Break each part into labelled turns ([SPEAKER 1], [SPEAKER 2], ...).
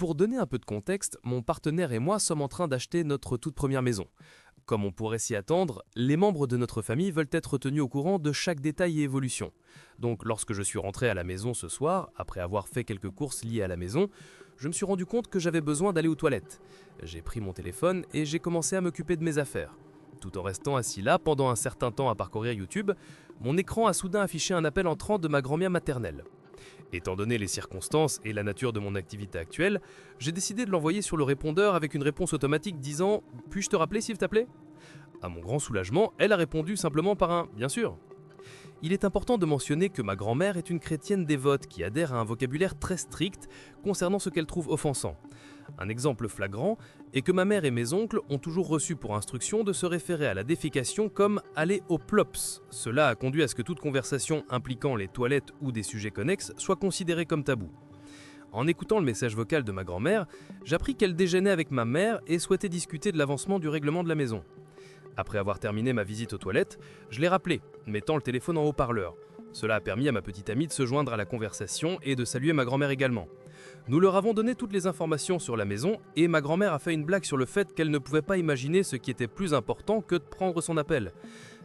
[SPEAKER 1] Pour donner un peu de contexte, mon partenaire et moi sommes en train d'acheter notre toute première maison. Comme on pourrait s'y attendre, les membres de notre famille veulent être tenus au courant de chaque détail et évolution. Donc lorsque je suis rentré à la maison ce soir, après avoir fait quelques courses liées à la maison, je me suis rendu compte que j'avais besoin d'aller aux toilettes. J'ai pris mon téléphone et j'ai commencé à m'occuper de mes affaires. Tout en restant assis là pendant un certain temps à parcourir YouTube, mon écran a soudain affiché un appel entrant de ma grand-mère maternelle. Étant donné les circonstances et la nature de mon activité actuelle, j'ai décidé de l'envoyer sur le répondeur avec une réponse automatique disant « Puis-je te rappeler s'il te plaît ?» À mon grand soulagement, elle a répondu simplement par un « Bien sûr ». Il est important de mentionner que ma grand-mère est une chrétienne dévote qui adhère à un vocabulaire très strict concernant ce qu'elle trouve offensant. Un exemple flagrant est que ma mère et mes oncles ont toujours reçu pour instruction de se référer à la défécation comme « aller au plops ». Cela a conduit à ce que toute conversation impliquant les toilettes ou des sujets connexes soit considérée comme tabou. En écoutant le message vocal de ma grand-mère, j'appris qu'elle déjeunait avec ma mère et souhaitait discuter de l'avancement du règlement de la maison. Après avoir terminé ma visite aux toilettes, je l'ai rappelé, mettant le téléphone en haut-parleur. Cela a permis à ma petite amie de se joindre à la conversation et de saluer ma grand-mère également. Nous leur avons donné toutes les informations sur la maison et ma grand-mère a fait une blague sur le fait qu'elle ne pouvait pas imaginer ce qui était plus important que de prendre son appel.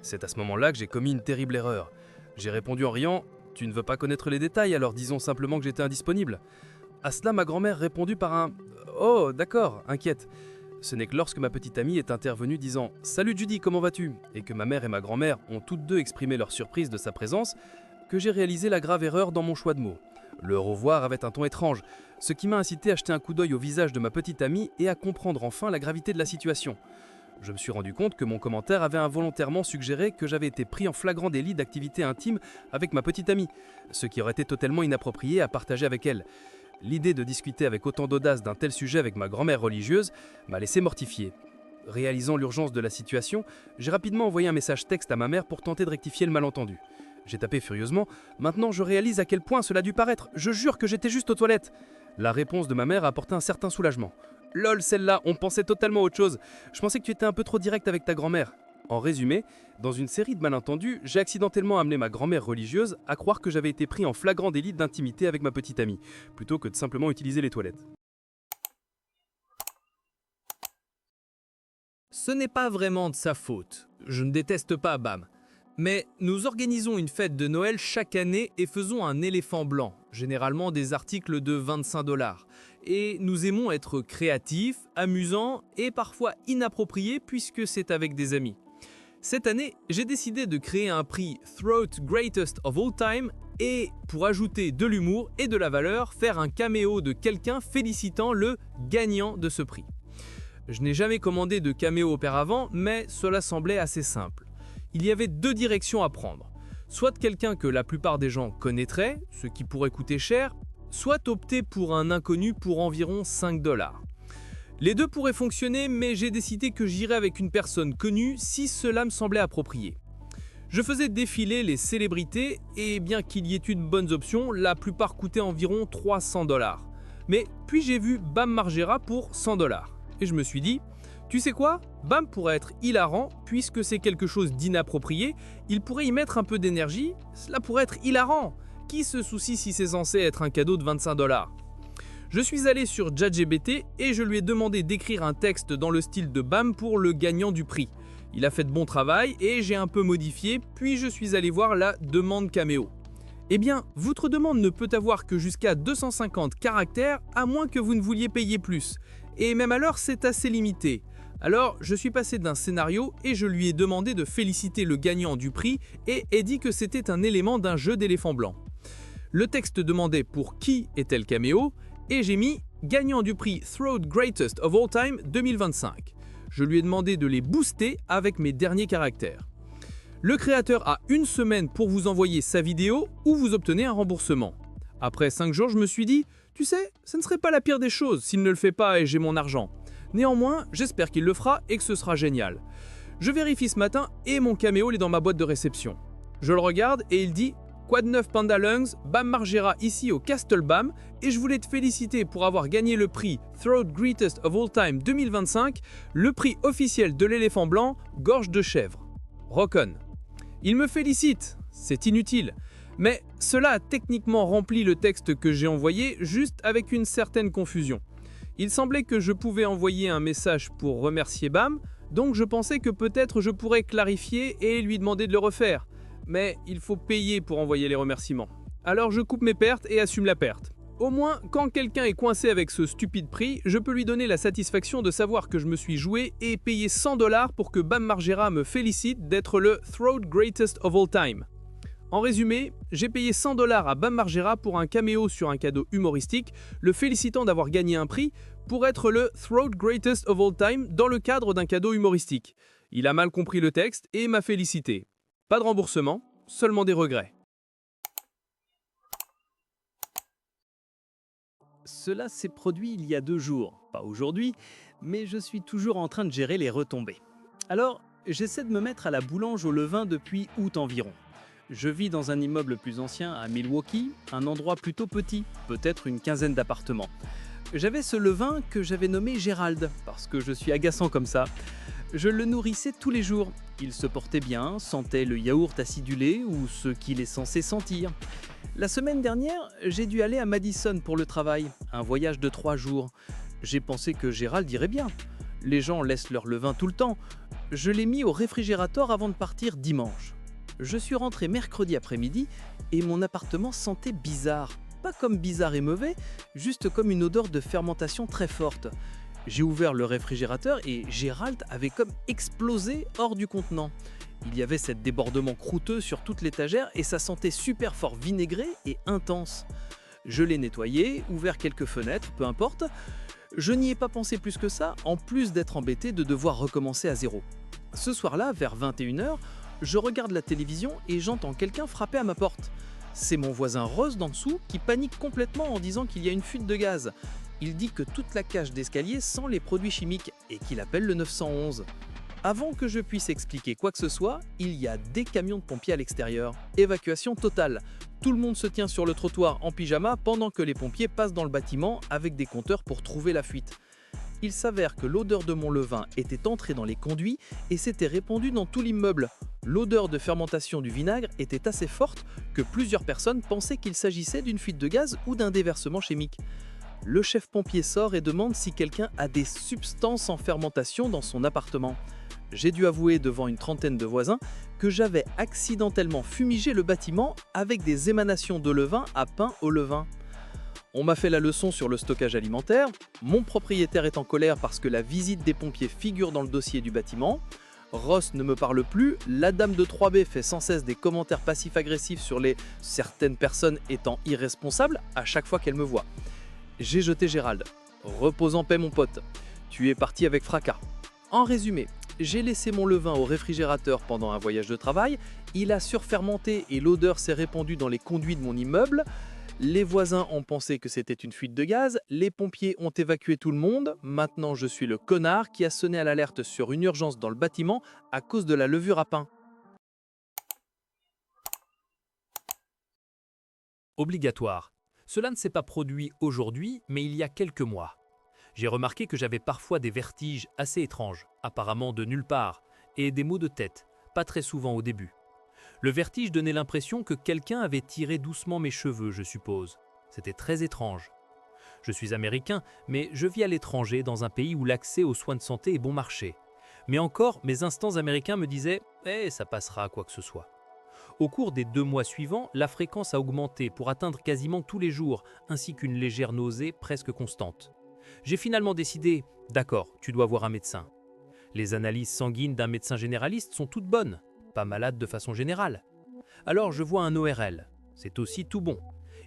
[SPEAKER 1] C'est à ce moment-là que j'ai commis une terrible erreur. J'ai répondu en riant « Tu ne veux pas connaître les détails, alors disons simplement que j'étais indisponible ». À cela, ma grand-mère répondit par un « Oh, d'accord, inquiète ». Ce n'est que lorsque ma petite amie est intervenue disant « Salut Judy, comment vas-tu ?» et que ma mère et ma grand-mère ont toutes deux exprimé leur surprise de sa présence, que j'ai réalisé la grave erreur dans mon choix de mots. Le au revoir avait un ton étrange, ce qui m'a incité à jeter un coup d'œil au visage de ma petite amie et à comprendre enfin la gravité de la situation. Je me suis rendu compte que mon commentaire avait involontairement suggéré que j'avais été pris en flagrant délit d'activité intime avec ma petite amie, ce qui aurait été totalement inapproprié à partager avec elle. L'idée de discuter avec autant d'audace d'un tel sujet avec ma grand-mère religieuse m'a laissé mortifié. Réalisant l'urgence de la situation, j'ai rapidement envoyé un message texte à ma mère pour tenter de rectifier le malentendu. J'ai tapé furieusement « Maintenant je réalise à quel point cela a dû paraître, je jure que j'étais juste aux toilettes !» La réponse de ma mère a apporté un certain soulagement. « Lol, celle-là, on pensait totalement autre chose. Je pensais que tu étais un peu trop direct avec ta grand-mère. » En résumé, dans une série de malentendus, j'ai accidentellement amené ma grand-mère religieuse à croire que j'avais été pris en flagrant délit d'intimité avec ma petite amie, plutôt que de simplement utiliser les toilettes.
[SPEAKER 2] Ce n'est pas vraiment de sa faute. Je ne déteste pas Bam. Mais nous organisons une fête de Noël chaque année et faisons un éléphant blanc, généralement des articles de 25 $. Et nous aimons être créatifs, amusants et parfois inappropriés puisque c'est avec des amis. Cette année, j'ai décidé de créer un prix Throat Greatest of All Time et, pour ajouter de l'humour et de la valeur, faire un caméo de quelqu'un félicitant le gagnant de ce prix. Je n'ai jamais commandé de caméo auparavant, mais cela semblait assez simple. Il y avait deux directions à prendre. Soit quelqu'un que la plupart des gens connaîtraient, ce qui pourrait coûter cher, soit opter pour un inconnu pour environ 5 $. Les deux pourraient fonctionner, mais j'ai décidé que j'irais avec une personne connue si cela me semblait approprié. Je faisais défiler les célébrités et bien qu'il y ait eu de bonnes options, la plupart coûtaient environ 300 $. Mais puis j'ai vu Bam Margera pour 100 $. Et je me suis dit, tu sais quoi, Bam pourrait être hilarant puisque c'est quelque chose d'inapproprié, il pourrait y mettre un peu d'énergie, cela pourrait être hilarant. Qui se soucie si c'est censé être un cadeau de 25 $? Je suis allé sur ChatGPT et je lui ai demandé d'écrire un texte dans le style de Bam pour le gagnant du prix. Il a fait de bon travail et j'ai un peu modifié, puis je suis allé voir la demande caméo. Eh bien, votre demande ne peut avoir que jusqu'à 250 caractères à moins que vous ne vouliez payer plus. Et même alors, c'est assez limité. Alors, je suis passé d'un scénario et je lui ai demandé de féliciter le gagnant du prix et ai dit que c'était un élément d'un jeu d'éléphant blanc. Le texte demandait pour qui était le caméo et j'ai mis « Gagnant du prix Throat Greatest of All Time 2025 ». Je lui ai demandé de les booster avec mes derniers caractères. Le créateur a une semaine pour vous envoyer sa vidéo ou vous obtenez un remboursement. Après 5 jours, je me suis dit « Tu sais, ce ne serait pas la pire des choses s'il ne le fait pas et j'ai mon argent. Néanmoins, j'espère qu'il le fera et que ce sera génial. » Je vérifie ce matin et mon caméo est dans ma boîte de réception. Je le regarde et il dit « Quoi de neuf Panda Lungs, Bam Margera ici au Castle Bam et je voulais te féliciter pour avoir gagné le prix Throat Greatest of All Time 2025, le prix officiel de l'éléphant blanc, gorge de chèvre. Rock on. Il me félicite, c'est inutile. Mais cela a techniquement rempli le texte que j'ai envoyé juste avec une certaine confusion. Il semblait que je pouvais envoyer un message pour remercier Bam, donc je pensais que peut-être je pourrais clarifier et lui demander de le refaire. Mais il faut payer pour envoyer les remerciements. Alors je coupe mes pertes et assume la perte. Au moins, quand quelqu'un est coincé avec ce stupide prix, je peux lui donner la satisfaction de savoir que je me suis joué et payé 100 $ pour que Bam Margera me félicite d'être le Throat Greatest of All Time. En résumé, j'ai payé 100 $ à Bam Margera pour un caméo sur un cadeau humoristique, le félicitant d'avoir gagné un prix pour être le Throat Greatest of All Time dans le cadre d'un cadeau humoristique. Il a mal compris le texte et m'a félicité. Pas de remboursement, seulement des regrets.
[SPEAKER 3] Cela s'est produit il y a 2 jours, pas aujourd'hui, mais je suis toujours en train de gérer les retombées. Alors, j'essaie de me mettre à la boulange au levain depuis août environ. Je vis dans un immeuble plus ancien à Milwaukee, un endroit plutôt petit, peut-être une quinzaine d'appartements. J'avais ce levain que j'avais nommé Gérald, parce que je suis agaçant comme ça. Je le nourrissais tous les jours. Il se portait bien, sentait le yaourt acidulé ou ce qu'il est censé sentir. La semaine dernière, j'ai dû aller à Madison pour le travail, un voyage de 3 jours. J'ai pensé que Gérald irait bien. Les gens laissent leur levain tout le temps. Je l'ai mis au réfrigérateur avant de partir dimanche. Je suis rentré mercredi après-midi et mon appartement sentait bizarre. Pas comme bizarre et mauvais, juste comme une odeur de fermentation très forte. J'ai ouvert le réfrigérateur et Gérald avait comme explosé hors du contenant. Il y avait cet débordement croûteux sur toute l'étagère et ça sentait super fort vinaigré et intense. Je l'ai nettoyé, ouvert quelques fenêtres, peu importe. Je n'y ai pas pensé plus que ça, en plus d'être embêté de devoir recommencer à zéro. Ce soir-là, vers 21h, je regarde la télévision et j'entends quelqu'un frapper à ma porte. C'est mon voisin Rose d'en dessous qui panique complètement en disant qu'il y a une fuite de gaz. Il dit que toute la cage d'escalier sent les produits chimiques et qu'il appelle le 911. Avant que je puisse expliquer quoi que ce soit, il y a des camions de pompiers à l'extérieur. Évacuation totale. Tout le monde se tient sur le trottoir en pyjama pendant que les pompiers passent dans le bâtiment avec des compteurs pour trouver la fuite. Il s'avère que l'odeur de mon levain était entrée dans les conduits et s'était répandue dans tout l'immeuble. L'odeur de fermentation du vinaigre était assez forte que plusieurs personnes pensaient qu'il s'agissait d'une fuite de gaz ou d'un déversement chimique. Le chef pompier sort et demande si quelqu'un a des substances en fermentation dans son appartement. J'ai dû avouer devant une trentaine de voisins que j'avais accidentellement fumigé le bâtiment avec des émanations de levain à pain au levain. On m'a fait la leçon sur le stockage alimentaire, mon propriétaire est en colère parce que la visite des pompiers figure dans le dossier du bâtiment, Ross ne me parle plus, la dame de 3B fait sans cesse des commentaires passifs-agressifs sur les « certaines personnes étant irresponsables » à chaque fois qu'elle me voit. J'ai jeté Gérald. Repose en paix mon pote, tu es parti avec fracas. En résumé, j'ai laissé mon levain au réfrigérateur pendant un voyage de travail, il a surfermenté et l'odeur s'est répandue dans les conduits de mon immeuble. Les voisins ont pensé que c'était une fuite de gaz, les pompiers ont évacué tout le monde, maintenant je suis le connard qui a sonné à l'alerte sur une urgence dans le bâtiment à cause de la levure à pain.
[SPEAKER 1] Obligatoire. Cela ne s'est pas produit aujourd'hui, mais il y a quelques mois. J'ai remarqué que j'avais parfois des vertiges assez étranges, apparemment de nulle part, et des maux de tête, pas très souvent au début. Le vertige donnait l'impression que quelqu'un avait tiré doucement mes cheveux, je suppose. C'était très étrange. Je suis américain, mais je vis à l'étranger dans un pays où l'accès aux soins de santé est bon marché. Mais encore, mes instants américains me disaient « Eh, ça passera, quoi que ce soit ». Au cours des 2 mois suivants, la fréquence a augmenté pour atteindre quasiment tous les jours, ainsi qu'une légère nausée presque constante. J'ai finalement décidé « D'accord, tu dois voir un médecin ». Les analyses sanguines d'un médecin généraliste sont toutes bonnes, pas malade de façon générale. Alors je vois un ORL, c'est aussi tout bon.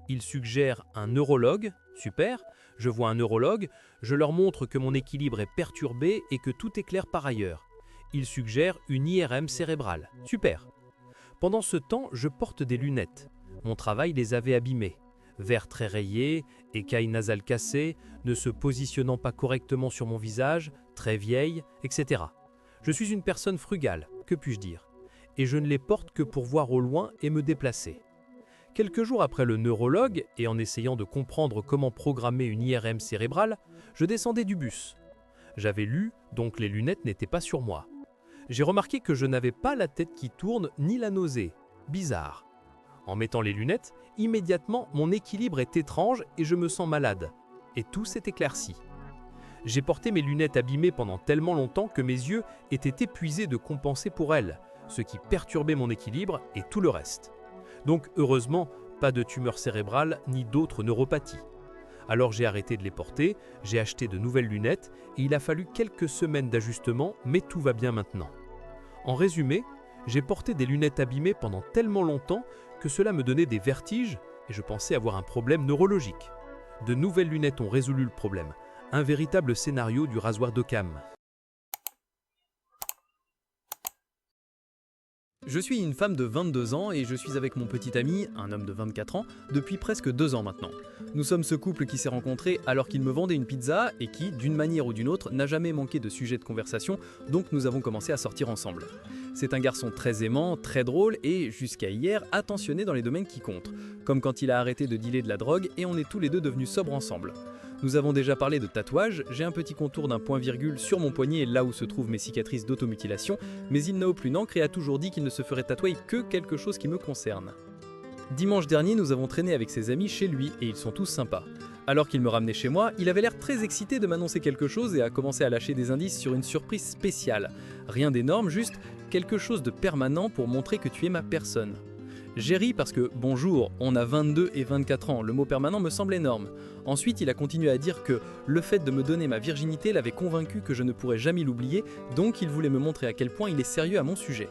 [SPEAKER 1] Il suggère un neurologue, super, je vois un neurologue, je leur montre que mon équilibre est perturbé et que tout est clair par ailleurs. Il suggère une IRM cérébrale, super. Pendant ce temps, je porte des lunettes. Mon travail les avait abîmées. Verres très rayés, écailles nasales cassées, ne se positionnant pas correctement sur mon visage, très vieille, etc. Je suis une personne frugale, que puis-je dire? Et je ne les porte que pour voir au loin et me déplacer. Quelques jours après le neurologue, et en essayant de comprendre comment programmer une IRM cérébrale, je descendais du bus. J'avais lu, donc les lunettes n'étaient pas sur moi. J'ai remarqué que je n'avais pas la tête qui tourne ni la nausée. Bizarre. En mettant les lunettes, immédiatement mon équilibre est étrange et je me sens malade. Et tout s'est éclairci.
[SPEAKER 2] J'ai porté mes lunettes abîmées pendant tellement longtemps que mes yeux étaient épuisés de compenser pour elles, ce qui perturbait mon équilibre et tout le reste. Donc heureusement, pas de tumeur cérébrale ni d'autres neuropathies. Alors j'ai arrêté de les porter, j'ai acheté de nouvelles lunettes et il a fallu quelques semaines d'ajustement, mais tout va bien maintenant. En résumé, j'ai porté des lunettes abîmées pendant tellement longtemps que cela me donnait des vertiges et je pensais avoir un problème neurologique. De nouvelles lunettes ont résolu le problème. Un véritable scénario du rasoir d'Occam.
[SPEAKER 4] Je suis une femme de 22 ans et je suis avec mon petit ami, un homme de 24 ans, depuis presque 2 ans maintenant. Nous sommes ce couple qui s'est rencontré alors qu'il me vendait une pizza et qui, d'une manière ou d'une autre, n'a jamais manqué de sujet de conversation, donc nous avons commencé à sortir ensemble. C'est un garçon très aimant, très drôle et, jusqu'à hier, attentionné dans les domaines qui comptent, comme quand il a arrêté de dealer de la drogue et on est tous les deux devenus sobres ensemble. Nous avons déjà parlé de tatouage, j'ai un petit contour d'un point-virgule sur mon poignet là où se trouvent mes cicatrices d'automutilation, mais il n'a plus d'encre et a toujours dit qu'il ne se ferait tatouer que quelque chose qui me concerne. Dimanche dernier, nous avons traîné avec ses amis chez lui et ils sont tous sympas. Alors qu'il me ramenait chez moi, il avait l'air très excité de m'annoncer quelque chose et a commencé à lâcher des indices sur une surprise spéciale. Rien d'énorme, juste quelque chose de permanent pour montrer que tu es ma personne. J'ai ri parce que, bonjour, on a 22 et 24 ans, le mot permanent me semble énorme. Ensuite, il a continué à dire que le fait de me donner ma virginité l'avait convaincu que je ne pourrais jamais l'oublier, donc il voulait me montrer à quel point il est sérieux à mon sujet.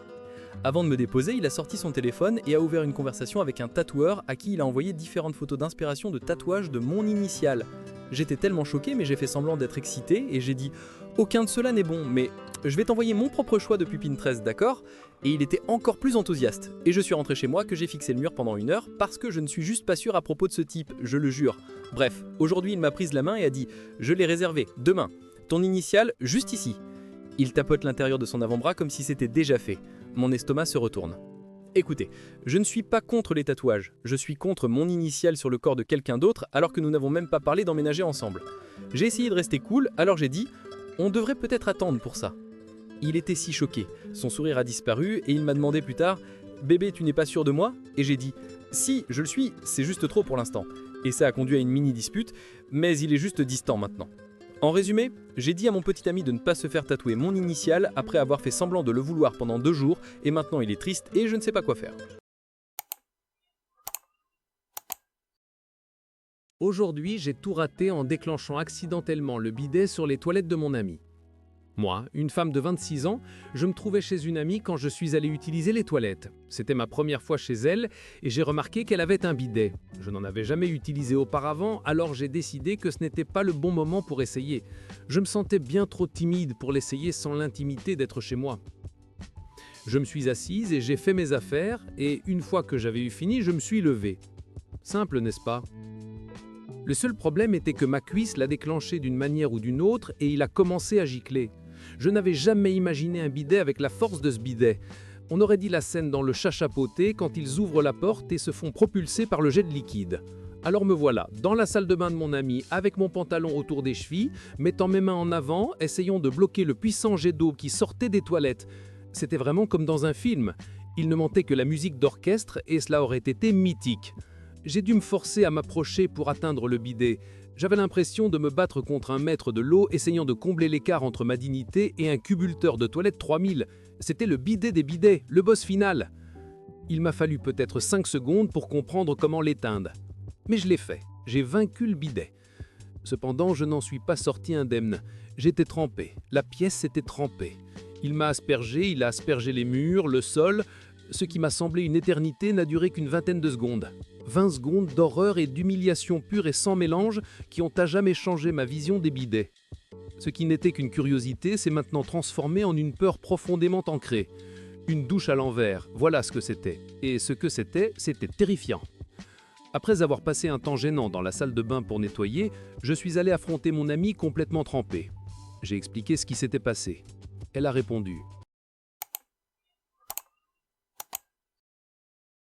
[SPEAKER 4] Avant de me déposer, il a sorti son téléphone et a ouvert une conversation avec un tatoueur à qui il a envoyé différentes photos d'inspiration de tatouage de mon initiale. J'étais tellement choqué, mais j'ai fait semblant d'être excité et j'ai dit « Aucun de cela n'est bon, mais je vais t'envoyer mon propre choix depuis Pinterest, d'accord ?» Et il était encore plus enthousiaste. Et je suis rentré chez moi que j'ai fixé le mur pendant 1 heure parce que je ne suis juste pas sûr à propos de ce type, je le jure. Bref, aujourd'hui il m'a prise la main et a dit « Je l'ai réservé, demain. Ton initiale, juste ici. » Il tapote l'intérieur de son avant-bras comme si c'était déjà fait. Mon estomac se retourne. Écoutez, je ne suis pas contre les tatouages, je suis contre mon initiale sur le corps de quelqu'un d'autre alors que nous n'avons même pas parlé d'emménager ensemble. J'ai essayé de rester cool, alors j'ai dit « On devrait peut-être attendre pour ça. » Il était si choqué, son sourire a disparu et il m'a demandé plus tard « Bébé, tu n'es pas sûr de moi ?» Et j'ai dit « Si, je le suis, c'est juste trop pour l'instant. » Et ça a conduit à une mini-dispute, mais il est juste distant maintenant. En résumé, j'ai dit à mon petit ami de ne pas se faire tatouer mon initiale après avoir fait semblant de le vouloir pendant 2 jours et maintenant il est triste et je ne sais pas quoi faire.
[SPEAKER 2] Aujourd'hui, j'ai tout raté en déclenchant accidentellement le bidet sur les toilettes de mon ami. Moi, une femme de 26 ans, je me trouvais chez une amie quand je suis allé utiliser les toilettes. C'était ma première fois chez elle et j'ai remarqué qu'elle avait un bidet. Je n'en avais jamais utilisé auparavant, alors j'ai décidé que ce n'était pas le bon moment pour essayer. Je me sentais bien trop timide pour l'essayer sans l'intimité d'être chez moi. Je me suis assise et j'ai fait mes affaires et une fois que j'avais eu fini, je me suis levé. Simple, n'est-ce pas ? Le seul problème était que ma cuisse l'a déclenché d'une manière ou d'une autre et il a commencé à gicler. Je n'avais jamais imaginé un bidet avec la force de ce bidet. On aurait dit la scène dans Le Chat chapeauté quand ils ouvrent la porte et se font propulser par le jet de liquide. Alors me voilà, dans la salle de bain de mon ami, avec mon pantalon autour des chevilles, mettant mes mains en avant, essayant de bloquer le puissant jet d'eau qui sortait des toilettes. C'était vraiment comme dans un film. Il ne manquait que la musique d'orchestre et cela aurait été mythique. J'ai dû me forcer à m'approcher pour atteindre le bidet. J'avais l'impression de me battre contre un maître de l'eau essayant de combler l'écart entre ma dignité et un cubulteur de toilette 3000. C'était le bidet des bidets, le boss final. Il m'a fallu peut-être 5 secondes pour comprendre comment l'éteindre. Mais je l'ai fait, j'ai vaincu le bidet. Cependant, je n'en suis pas sorti indemne. J'étais trempé, la pièce s'était trempée. Il m'a aspergé, il a aspergé les murs, le sol. Ce qui m'a semblé une éternité n'a duré qu'une vingtaine de secondes. 20 secondes d'horreur et d'humiliation pure et sans mélange qui ont à jamais changé ma vision des bidets. Ce qui n'était qu'une curiosité s'est maintenant transformé en une peur profondément ancrée. Une douche à l'envers, voilà ce que c'était. Et ce que c'était terrifiant. Après avoir passé un temps gênant dans la salle de bain pour nettoyer, je suis allé affronter mon amie complètement trempée. J'ai expliqué ce qui s'était passé. Elle a répondu